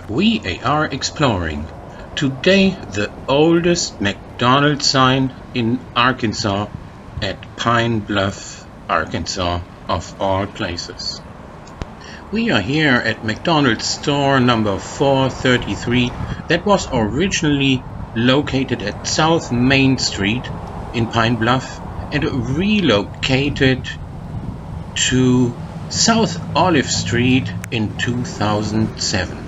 We are exploring today the oldest McDonald's sign in Arkansas at Pine Bluff, Arkansas, of all places. We are here at McDonald's store number 433 that was originally located at South Main Street in Pine Bluff and relocated to South Olive Street in 2007.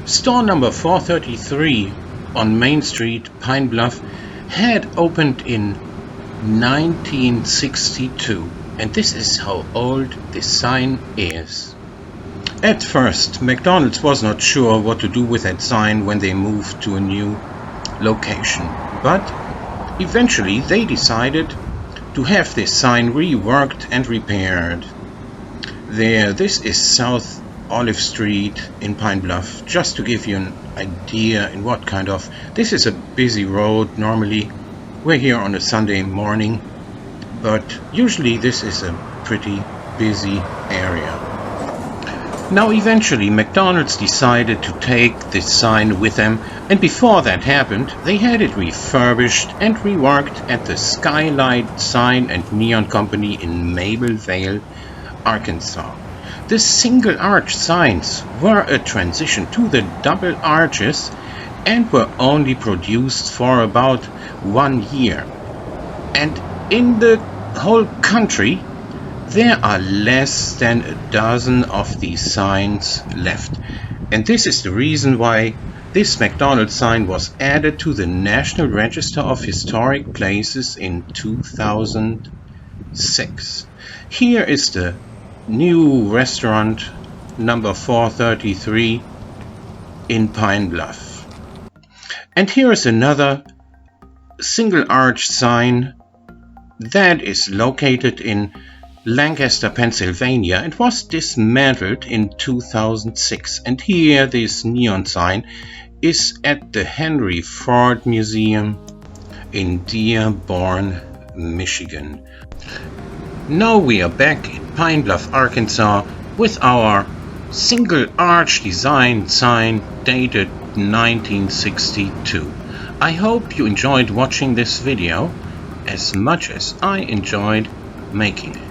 Store number 433 on Main Street, Pine Bluff, had opened in 1962, and this is how old this sign is. At first, McDonald's was not sure what to do with that sign when they moved to a new location, but eventually they decided to have this sign reworked and repaired. This is South Olive Street in Pine Bluff, just to give you an idea in what kind of... This is a busy road. Normally we're here on a Sunday morning, but usually this is a pretty busy area. Now eventually McDonald's decided to take this sign with them, and before that happened they had it refurbished and reworked at the Skylight Sign and Neon Company in Mablevale, Arkansas. The single arch signs were a transition to the double arches and were only produced for about 1 year. And in the whole country there are less than a dozen of these signs left. And this is the reason why this McDonald's sign was added to the National Register of Historic Places in 2006. Here is the new restaurant number 433 in Pine Bluff. And here is another single arch sign that is located in Lancaster, Pennsylvania. It was dismantled in 2006, and here this neon sign is at the Henry Ford Museum in Dearborn, Michigan. Now we are back in Pine Bluff, Arkansas with our single arch design sign dated 1962. I hope you enjoyed watching this video as much as I enjoyed making it.